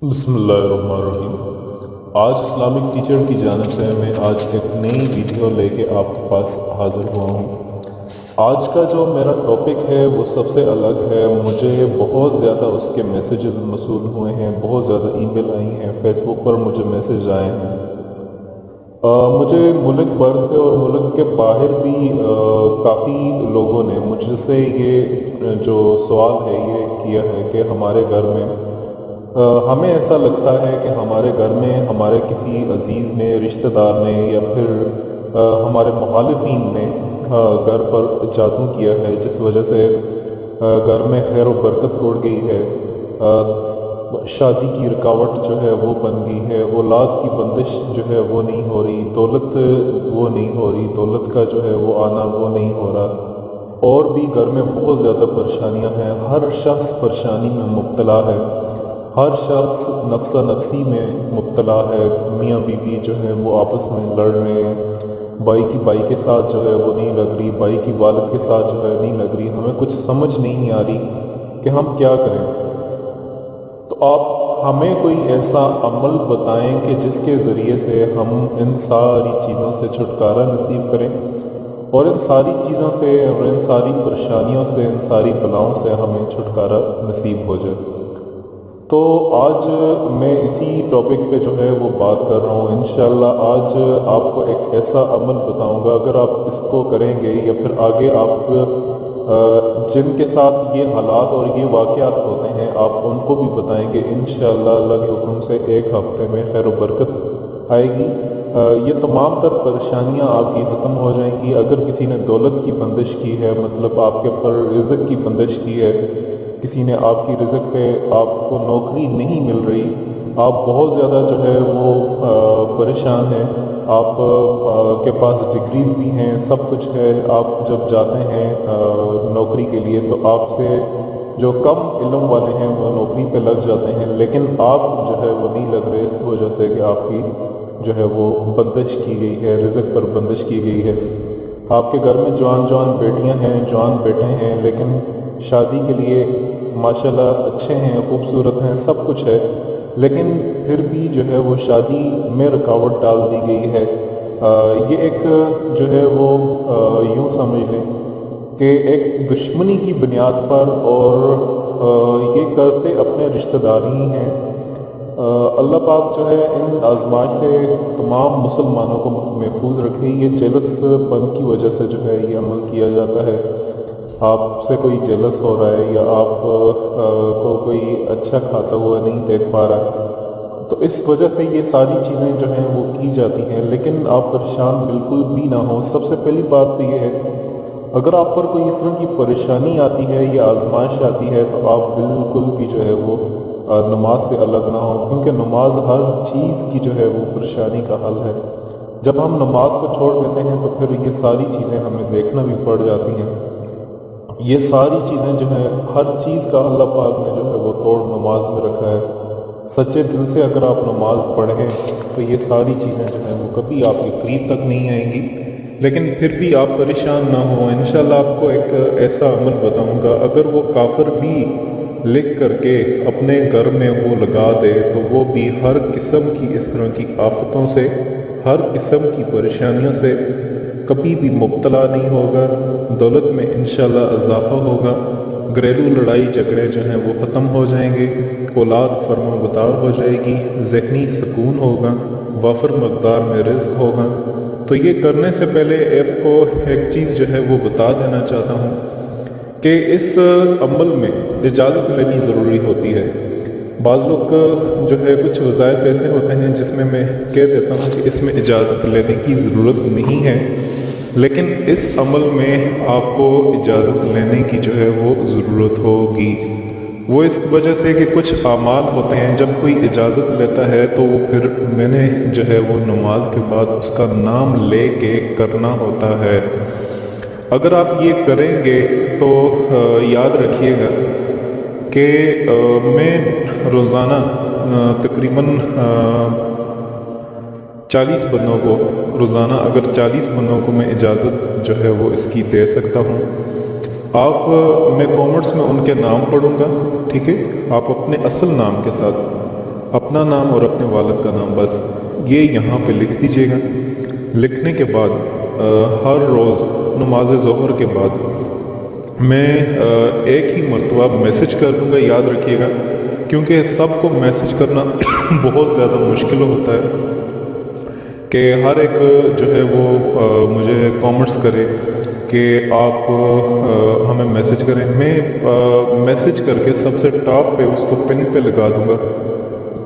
बिस्मिल्लाहिर्रहमानिर्रहीम। आज Islamic teacher की जानिब से मैं आज एक नई वीडियो लेके आपके पास हाज़िर हुआ हूँ। आज का जो मेरा टॉपिक है वो सबसे अलग है। मुझे बहुत ज़्यादा उसके मैसेजेस मौसूल हुए हैं, बहुत ज़्यादा ईमेल आई हैं, फेसबुक पर मुझे मैसेज आए हैं। मुझे मुल्क भर से और मुल्क के बाहर भी काफ़ी लोगों ने मुझसे ये जो सवाल है ये किया है कि हमारे घर में हमें ऐसा लगता है कि हमारे घर में हमारे किसी अजीज़ ने, रिश्तेदार ने या फिर हमारे मुखालिफिन ने घर पर जादू किया है, जिस वजह से घर में खैर व बरकत उड़ गई है। शादी की रुकावट जो है वो बन गई है, औलाद की बंदिश जो है वो नहीं हो रही, दौलत वो नहीं हो रही, दौलत का जो है वो आना वो नहीं हो रहा। और भी घर में बहुत ज़्यादा परेशानियां हैं। हर शख्स परेशानी में मुब्तला है, हर शख्स नफ्सा नफसी में मुब्तला है। मियाँ बीवी जो है वो आपस में लड़ रहे हैं, भाई की भाई के साथ जो है वो नहीं लग रही, भाई की वालिद के साथ जो है नहीं लग रही। हमें कुछ समझ नहीं आ रही कि हम क्या करें। तो आप हमें कोई ऐसा अमल बताएं कि जिसके ज़रिए से हम इन सारी चीज़ों से छुटकारा नसीब करें और इन सारी चीज़ों से और इन सारी परेशानियों से, इन सारी बलाओं से हमें छुटकारा नसीब हो जाए। तो आज मैं इसी टॉपिक पे जो है वो बात कर रहा हूँ। इंशाल्लाह आज आपको एक ऐसा अमल बताऊँगा, अगर आप इसको करेंगे या फिर आगे आप जिनके साथ ये हालात और ये वाक़यात होते हैं आप उनको भी बताएंगे, इंशाअल्लाह अल्लाह के हुक्म से एक हफ़्ते में खैर व बरकत आएगी। ये तमाम तर परेशानियां आपकी ख़त्म हो जाएंगी। अगर किसी ने दौलत की बंदिश की है, मतलब आपके ऊपर रिज़्क़ की बंदिश की है, किसी ने आपकी रिज़्क़ पे आपको नौकरी नहीं मिल रही, आप बहुत ज़्यादा जो है वो परेशान हैं, आप के पास डिग्रीज भी हैं, सब कुछ है, आप जब जाते हैं नौकरी के लिए तो आपसे जो कम इल्म वाले हैं वो नौकरी पे लग जाते हैं, लेकिन आप जो है वो नहीं लग रहे, इस वजह से कि आपकी जो है वो बंदिश की गई है, रिज़्क़ पर बंदिश की गई है। आपके घर में जवान जवान बेटियां हैं, जवान बेटे हैं, लेकिन शादी के लिए माशाल्लाह अच्छे हैं, खूबसूरत हैं, सब कुछ है, लेकिन फिर भी जो है वो शादी में रुकावट डाल दी गई है। ये एक जो है वो यूँ समझ लें कि एक दुश्मनी की बुनियाद पर, और ये करते अपने रिश्तेदार ही हैं। अल्लाह पाक जो है इन आजमाइश से तमाम मुसलमानों को महफूज रखे। ये जेलसपन की वजह से जो है ये अमल किया जाता है। आपसे कोई जेलस हो रहा है या आप को कोई अच्छा खाता हुआ नहीं देख पा रहा, तो इस वजह से ये सारी चीज़ें जो हैं वो की जाती हैं। लेकिन आप परेशान बिल्कुल भी ना हो। सबसे पहली बात तो ये है, अगर आप पर कोई इस तरह की परेशानी आती है या आजमाइश आती है तो आप बिल्कुल भी जो है वो नमाज से अलग ना हो, क्योंकि नमाज हर चीज़ की जो है वो परेशानी का हल है। जब हम नमाज को छोड़ देते हैं तो फिर ये सारी चीज़ें हमें देखना भी पड़ जाती हैं। ये सारी चीज़ें जो हैं, हर चीज़ का अल्लाह पाक ने जो है वो तोड़ नमाज में रखा है। सच्चे दिल से अगर आप नमाज पढ़ें तो ये सारी चीज़ें जो हैं वो कभी आपके करीब तक नहीं आएंगी। लेकिन फिर भी आप परेशान ना हो, इंशाल्लाह आपको एक ऐसा अमल बताऊंगा, अगर वो काफिर भी लिख करके अपने घर में वो लगा दे तो वो भी हर किस्म की इस तरह की आफतों से, हर किस्म की परेशानियों से कभी भी मुब्तला नहीं होगा। दौलत में इंशाल्लाह इजाफा होगा, घरेलू लड़ाई झगड़े जो हैं वो ख़त्म हो जाएंगे, औलाद फर्माबरदार हो जाएगी, ज़हनी सुकून होगा, वाफर मकदार में रिज़्क़ होगा। तो ये करने से पहले आपको एक चीज़ जो है वो बता देना चाहता हूँ कि इस अमल में इजाज़त लेनी ज़रूरी होती है। बाज़ लोग जो है कुछ वज़ाइफ ऐसे होते हैं जिसमें मैं कह देता हूँ कि इसमें इजाज़त लेने की ज़रूरत नहीं है, लेकिन इस अमल में आपको इजाज़त लेने की जो है वो ज़रूरत होगी। वो इस वजह से कि कुछ आमाल होते हैं, जब कोई इजाज़त लेता है तो वो फिर मैंने जो है वो नमाज के बाद उसका नाम ले के करना होता है। अगर आप ये करेंगे तो याद रखिएगा कि मैं रोज़ाना तकरीबन 40 बंदों को, रोज़ाना अगर 40 बंदों को मैं इजाज़त जो है वो इसकी दे सकता हूँ। आप मैं कॉमेंट्स में उनके नाम पढ़ूँगा, ठीक है, आप अपने असल नाम के साथ اپنا نام اور اپنے والد کا نام بس یہ یہاں پہ لکھ دیجیے گا۔ لکھنے کے بعد ہر روز نماز ظہر کے بعد میں ایک ہی مرتبہ میسج کر دوں گا، یاد رکھیے گا، کیونکہ سب کو میسج کرنا بہت زیادہ مشکل ہوتا ہے کہ ہر ایک جو ہے وہ مجھے کامنٹس کرے کہ آپ ہمیں میسج کریں۔ میں میسج کر کے سب سے ٹاپ پہ اس کو پن پہ لگا دوں گا،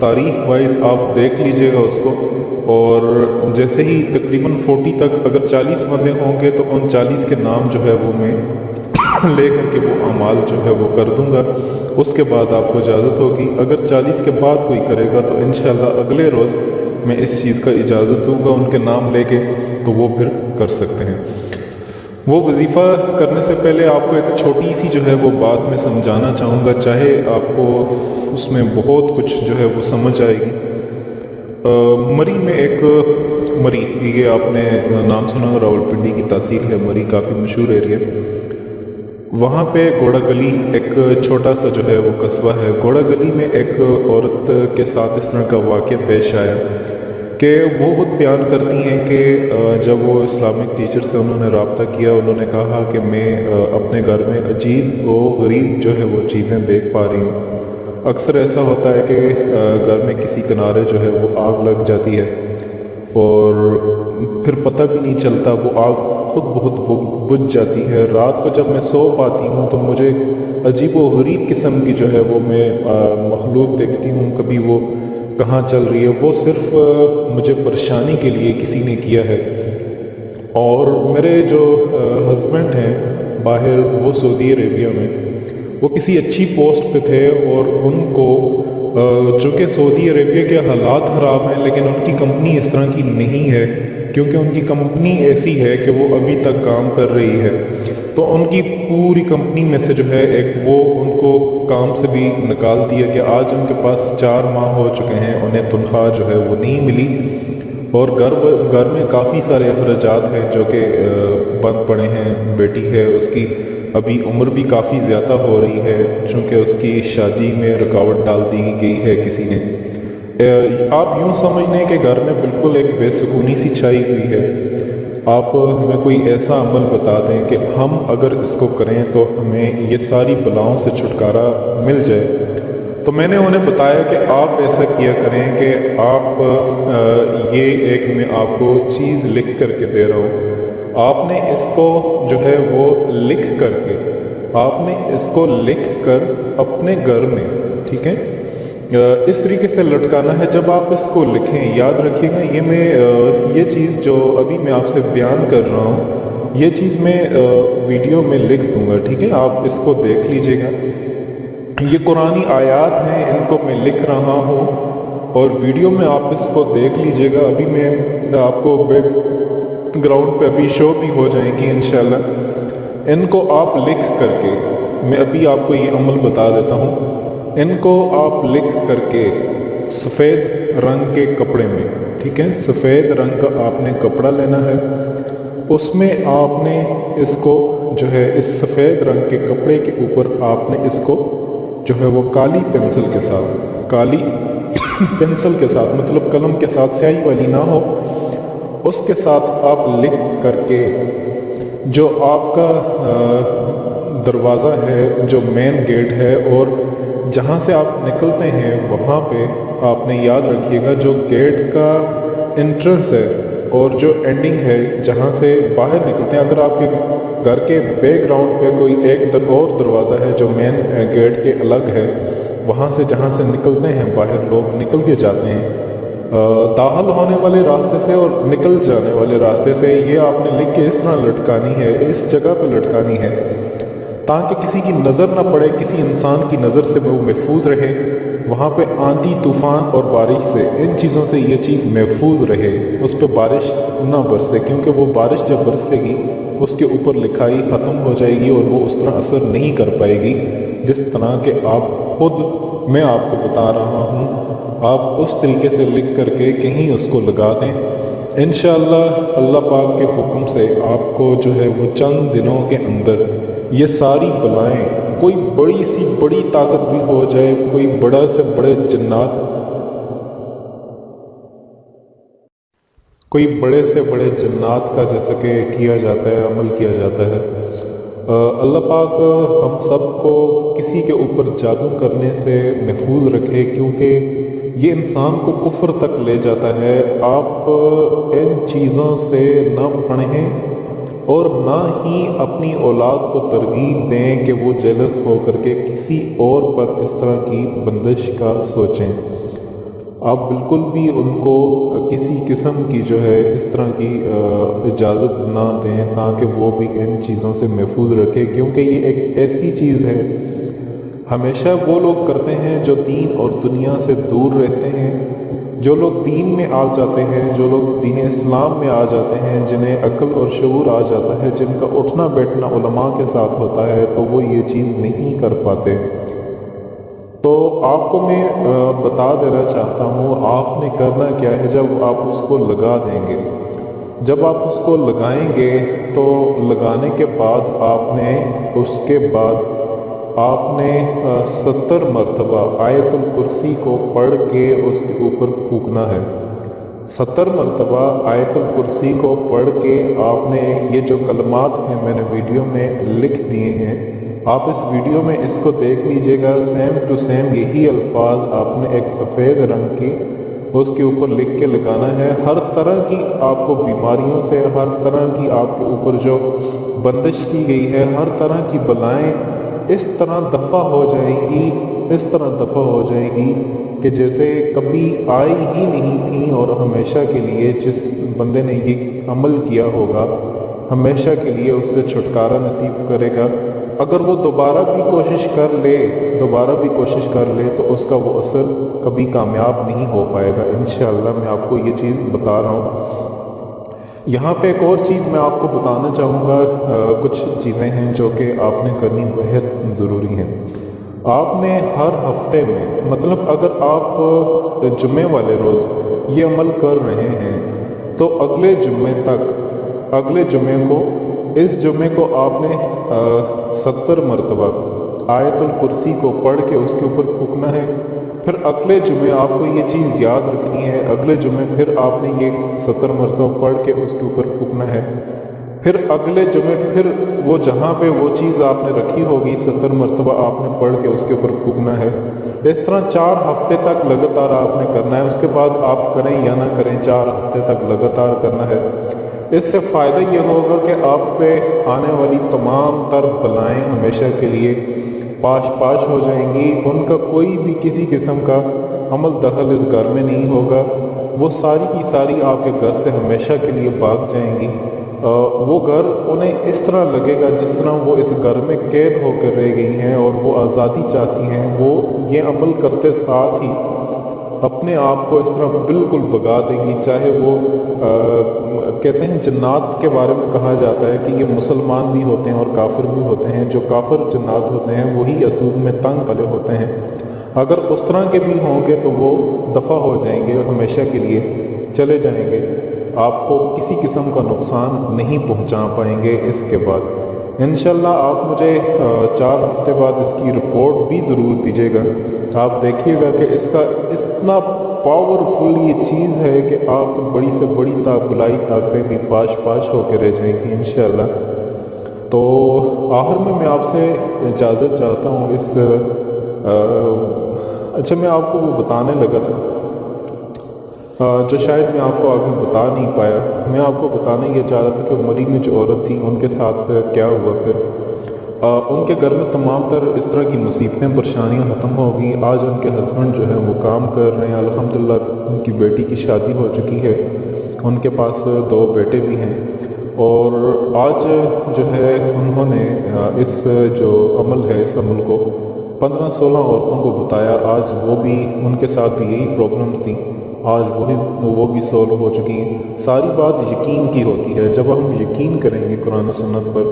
تاریخ وائز آپ دیکھ لیجئے گا اس کو، اور جیسے ہی تقریباً 40 تک اگر 40 بندے ہوں گے تو ان 40 کے نام جو ہے وہ میں لے کر کے وہ اعمال جو ہے وہ کر دوں گا۔ اس کے بعد آپ کو اجازت ہوگی، اگر 40 کے بعد کوئی کرے گا تو انشاءاللہ اگلے روز میں اس چیز کا اجازت دوں گا ان کے نام لے کے، تو وہ پھر کر سکتے ہیں۔ وہ وظیفہ کرنے سے پہلے آپ کو ایک چھوٹی سی جو ہے وہ بات میں سمجھانا چاہوں گا، چاہے آپ کو اس میں بہت کچھ جو ہے وہ سمجھ آئے گی۔ مری میں ایک مری، یہ آپ نے نام سنا، راولپنڈی کی تحصیل ہے مری، کافی مشہور ایریا۔ وہاں پہ گوڑا گلی ایک چھوٹا سا جو ہے وہ قصبہ ہے۔ گوڑا گلی میں ایک عورت کے ساتھ اس طرح کا واقعہ پیش آیا کہ وہ خود بیان کرتی ہیں کہ جب وہ اسلامک ٹیچر سے انہوں نے رابطہ کیا، انہوں نے کہا کہ میں اپنے گھر میں عجیب و غریب جو ہے وہ چیزیں دیکھ پا رہی ہوں۔ اکثر ایسا ہوتا ہے کہ گھر میں کسی کنارے جو ہے وہ آگ لگ جاتی ہے اور پھر پتہ بھی نہیں چلتا، وہ آگ خود بہت بجھ جاتی ہے۔ رات کو جب میں سو پاتی ہوں تو مجھے عجیب و غریب قسم کی جو ہے وہ میں مخلوق دیکھتی ہوں، کبھی وہ کہاں چل رہی ہے، وہ صرف مجھے پریشانی کے لیے کسی نے کیا ہے۔ اور میرے جو ہسبینڈ ہیں باہر، وہ سعودی عربیہ میں، وہ کسی اچھی پوسٹ پہ تھے، اور ان کو چونکہ سعودی عربیہ کے حالات خراب ہیں لیکن ان کی کمپنی اس طرح کی نہیں ہے، کیونکہ ان کی کمپنی ایسی ہے کہ وہ ابھی تک کام کر رہی ہے، تو ان کی پوری کمپنی میں سے جو ہے ایک وہ ان کو کام سے بھی نکال دیا کہ آج ان کے پاس 4 ماہ ہو چکے ہیں انہیں تنخواہ جو ہے وہ نہیں ملی، اور گھر میں کافی سارے اخراجات ہیں جو کہ بند پڑے ہیں۔ بیٹی ہے، اس کی ابھی عمر بھی کافی زیادہ ہو رہی ہے، چونکہ اس کی شادی میں رکاوٹ ڈال دی گئی ہے کسی نے۔ آپ یوں سمجھ لیں کہ گھر میں بالکل ایک بے سکونی سی چھائی ہوئی ہے۔ آپ ہمیں کوئی ایسا عمل بتا دیں کہ ہم اگر اس کو کریں تو ہمیں یہ ساری بلاؤں سے چھٹکارا مل جائے۔ تو میں نے انہیں بتایا کہ آپ ایسا کیا کریں کہ آپ یہ ایک میں آپ کو چیز لکھ کر کے دے رہا ہوں، آپ نے اس کو جو ہے وہ لکھ کر کے، آپ نے اس کو لکھ کر اپنے گھر میں، ٹھیک ہے، اس طریقے سے لٹکانا ہے۔ جب آپ اس کو لکھیں، یاد رکھیے گا، یہ چیز جو ابھی میں آپ سے بیان کر رہا ہوں، یہ چیز میں ویڈیو میں لکھ دوں گا، ٹھیک ہے، آپ اس کو دیکھ لیجئے گا۔ یہ قرآنی آیات ہیں، ان کو میں لکھ رہا ہوں اور ویڈیو میں آپ اس کو دیکھ لیجئے گا۔ ابھی میں آپ کو بیک گراؤنڈ پہ ابھی شو بھی ہو جائیں گی انشاءاللہ۔ ان کو آپ لکھ کر کے، میں ابھی آپ کو یہ عمل بتا دیتا ہوں، ان کو آپ لکھ کر کے سفید رنگ کے کپڑے میں، ٹھیک ہے، سفید رنگ کا آپ نے کپڑا لینا ہے، اس میں آپ نے اس کو جو ہے اس سفید رنگ کے کپڑے کے اوپر آپ نے اس کو جو ہے وہ کالی پنسل کے ساتھ، کالی پنسل کے ساتھ، مطلب قلم کے ساتھ، سیاہی والی نہ ہو، اس کے ساتھ آپ لکھ کر کے جو آپ کا دروازہ ہے، جو مین گیٹ ہے اور جہاں سے آپ نکلتے ہیں، وہاں پہ آپ نے یاد رکھیے گا جو گیٹ کا انٹرنس ہے اور جو اینڈنگ ہے جہاں سے باہر نکلتے ہیں، اگر آپ کے گھر کے بیک گراؤنڈ پہ کوئی ایک اور دروازہ ہے جو مین گیٹ کے الگ ہے، وہاں سے جہاں سے نکلتے ہیں باہر لوگ نکل کے جاتے ہیں، داخل ہونے والے راستے سے اور نکل جانے والے راستے سے، یہ آپ نے لکھ کے اس طرح لٹکانی ہے، اس جگہ پہ لٹکانی ہے تاکہ کسی کی نظر نہ پڑے، کسی انسان کی نظر سے وہ محفوظ رہے، وہاں پہ آندھی طوفان اور بارش سے، ان چیزوں سے یہ چیز محفوظ رہے، اس پہ بارش نہ برسے، کیونکہ وہ بارش جب برسے گی اس کے اوپر لکھائی ختم ہو جائے گی اور وہ اس طرح اثر نہیں کر پائے گی جس طرح کہ آپ خود، میں آپ کو بتا رہا ہوں، آپ اس طریقے سے لکھ کر کے کہیں اس کو لگا دیں۔ انشاءاللہ اللہ پاک کے حکم سے آپ کو جو ہے وہ چند دنوں کے اندر یہ ساری بلائیں، کوئی بڑی سی بڑی طاقت بھی ہو جائے، کوئی بڑا سے بڑے جنات कोई बड़े से बड़े जन्नात का जैसा कि किया जाता है, अमल किया जाता है। अल्लाह पाक हम सब को किसी के ऊपर जादू करने से महफूज रखे, क्योंकि ये इंसान को कुफ्र तक ले जाता है। आप इन चीज़ों से न पढ़ें और ना ही अपनी औलाद को तरगीब दें कि वो जेलस हो करके किसी और पर इस तरह की बंदिश का सोचें। आप बिल्कुल भी उनको किसी किस्म की जो है इस तरह की इजाज़त ना दें, ताकि वो भी इन चीज़ों से महफूज रखें, क्योंकि ये एक ऐसी चीज़ है, हमेशा वो लोग करते हैं जो दीन और दुनिया से दूर रहते हैं। जो लोग दीन में आ जाते हैं, जो लोग दीन इस्लाम में आ जाते हैं, जिन्हें अक्ल और शऊर आ जाता है, जिनका उठना बैठना उलमा के साथ होता है, तो वो ये चीज़ नहीं कर पाते। तो आपको मैं बता देना चाहता हूँ, आपने करना क्या है। जब आप उसको लगा देंगे, जब आप उसको लगाएंगे तो लगाने के बाद आपने उसके बाद आपने 70 मरतबा आयतुल कुर्सी को पढ़ के उसके ऊपर फूंकना है। 70 मरतबा आयतुल कुर्सी को पढ़ के आपने ये जो कलमात हैं मैंने वीडियो में लिख दिए हैं, आप इस वीडियो में इसको देख लीजिएगा। सेम टू सेम यही अल्फाज आपने एक सफ़ेद रंग की उसके ऊपर लिख के लगाना है। हर तरह की आपको बीमारियों से, हर तरह की आपके ऊपर जो बंदिश की गई है, हर तरह की बलाएं इस तरह दफ़ा हो जाएगी, इस तरह दफ़ा हो जाएगी कि जैसे कभी आई ही नहीं थी। और हमेशा के लिए जिस बंदे ने ये अमल किया होगा, हमेशा के लिए उससे छुटकारा नसीब करेगा। अगर वो दोबारा भी कोशिश कर ले तो उसका वो असर कभी कामयाब नहीं हो पाएगा। इंशाअल्लाह मैं आपको ये चीज़ बता रहा हूँ। यहाँ पे एक और चीज़ मैं आपको बताना चाहूँगा। कुछ चीज़ें हैं जो कि आपने करनी बेहद ज़रूरी हैं। आपने हर हफ्ते में, मतलब अगर आप जुम्मे वाले रोज़ ये अमल कर रहे हैं, तो अगले जुम्मे को, इस जुम्मे को आपने 70 मरतबा आयतुल कुर्सी को पढ़ के उसके ऊपर फूंकना है। फिर अगले जुम्मे आपको ये चीज़ याद रखनी है, अगले जुम्मे फिर आपने ये 70 मरतबा पढ़ के उसके ऊपर फूंकना है। फिर अगले जुम्मे फिर वो जहाँ पे वो चीज़ आपने रखी होगी 70 मरतबा आपने पढ़ के उसके ऊपर फूंकना है। इस तरह 4 हफ्ते तक लगातार आपने करना है। उसके बाद आप करें या ना करें, 4 हफ्ते तक लगातार करना है। इससे फ़ायदा ये होगा कि आप पे आने वाली तमाम तर बलाएँ हमेशा के लिए पाश हो जाएंगी। उनका कोई भी किसी किस्म का अमल दखल इस घर में नहीं होगा। वो सारी की सारी आपके घर से हमेशा के लिए भाग जाएंगी। वो घर उन्हें इस तरह लगेगा जिस तरह वो इस घर में कैद होकर रह गई हैं और वो आज़ादी चाहती हैं। वो ये अमल करते साथ ही अपने आप को इस तरह बिल्कुल भगा देंगी। चाहे वो कहते हैं जन्नात के बारे में कहा जाता है कि ये मुसलमान भी होते हैं और काफिर भी होते हैं। जो काफिर जन्नात होते हैं वही असूल में तंग पले होते हैं। अगर उस तरह के भी होंगे तो वो दफ़ा हो जाएंगे और हमेशा के लिए चले जाएंगे। आपको किसी किस्म का नुकसान नहीं पहुंचा पाएंगे इसके बाद। इंशाल्लाह आप मुझे 4 हफ्ते बाद इसकी रिपोर्ट भी ज़रूर दीजिएगा। आप देखिएगा कि इसका इतना पावरफुल ये चीज़ है कि आप बड़ी से बड़ी बुलाई ताकतें भी पाश होकर रह जाएंगी इंशाल्लाह। तो आखिर में मैं आपसे इजाज़त चाहता हूँ। अच्छा, मैं आपको वो बताने लगा था जो शायद मैं आपको आगे बता नहीं पाया। मैं आपको बताना ये चाह रहा था कि मरी में जो औरत थी उनके साथ क्या हुआ। फिर उनके घर में तमाम तर इस तरह की मुसीबतें परेशानियां ख़त्म हो गई। आज उनके हस्बैंड जो है वो काम कर रहे हैं, अल्हम्दुलिल्लाह उनकी बेटी की शादी हो चुकी है, उनके पास 2 बेटे भी हैं। और आज जो है उन्होंने इस जो अमल है, इस अमल को 15-16 औरतों को बताया। आज वो भी, उनके साथ भी यही प्रॉब्लम थी, आज वो भी सॉल्व हो चुकी हैं। सारी बात यकीन की होती है। जब हम यकीन करेंगे कुरान सुन्नत पर,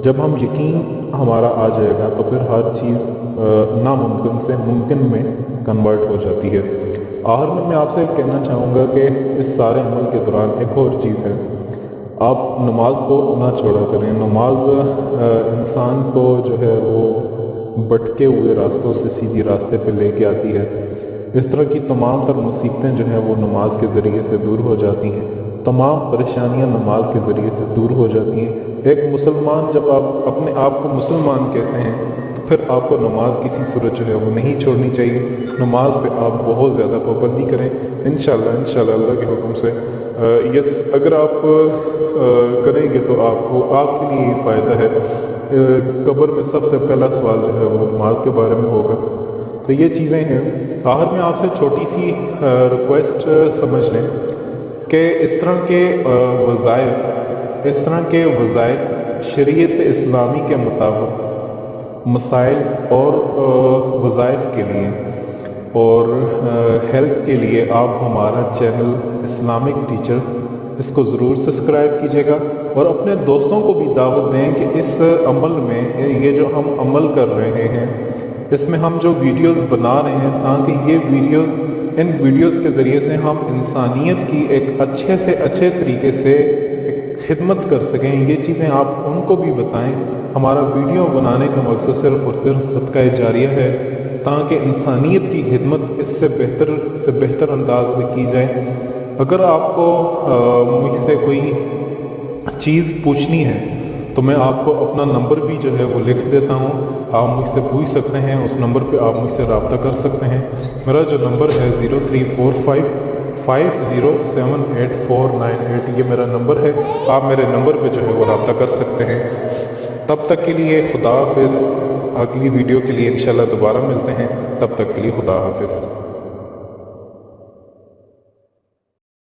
जब हम यकीन हमारा आ जाएगा तो फिर हर चीज़ नामुमकिन से मुमकिन में कन्वर्ट हो जाती है। आखिर में मैं आपसे कहना चाहूँगा कि इस सारे अमल के दौरान एक और चीज़ है, आप नमाज को ना छोड़ा करें। नमाज इंसान को जो है वो भटके हुए रास्तों से सीधी रास्ते पे लेके आती है। इस तरह की तमाम तर मुसीबतें जो हैं वो नमाज के ज़रिए से दूर हो जाती हैं। तमाम परेशानियां नमाज के ज़रिए से दूर हो जाती हैं। एक मुसलमान जब आप अपने आप को मुसलमान कहते हैं तो फिर आपको नमाज किसी सूरत जो है वो नहीं छोड़नी चाहिए। नमाज पे आप बहुत ज़्यादा पाबंदी करें इंशाअल्लाह अल्लाह के हुक्म से। यस, अगर आप करेंगे तो आपको आपके लिए फ़ायदा है। कब्र में सबसे पहला सवाल जो है वो नमाज के बारे में होगा। तो ये चीज़ें हैं। आखिर में आपसे छोटी सी रिक्वेस्ट समझ लें कि इस तरह के वज़ाइफ शरीयत इस्लामी के मुताबिक मसाइल और वज़ाइफ के लिए और हेल्थ के लिए आप हमारा चैनल इस्लामिक टीचर इसको ज़रूर सब्सक्राइब कीजिएगा और अपने दोस्तों को भी दावत दें कि इस अमल में ये जो हम अमल कर रहे हैं इसमें हम जो वीडियोस बना रहे हैं ताकि ये इन वीडियोस के ज़रिए से हम इंसानियत की एक अच्छे से अच्छे तरीके से खिदमत कर सकें। ये चीज़ें आप उनको भी बताएं। हमारा वीडियो बनाने का मकसद सिर्फ़ और सिर्फ सदका जारिया है ताकि इंसानियत की खिदमत इससे बेहतर अंदाज में की जाए। अगर आपको मुझसे कोई चीज़ पूछनी है तो मैं आपको अपना नंबर भी जो है वो लिख देता हूँ, आप मुझसे पूछ सकते हैं। उस नंबर पे आप मुझसे रब्ता कर सकते हैं। मेरा जो नंबर है 0345507898, ये मेरा नंबर है। आप मेरे नंबर पे जो है वो रब्ता कर सकते हैं। तब तक के लिए खुदा हाफिज़। अगली वीडियो के लिए इंशाल्लाह दोबारा मिलते हैं। तब तक के लिए खुदा हाफिज़।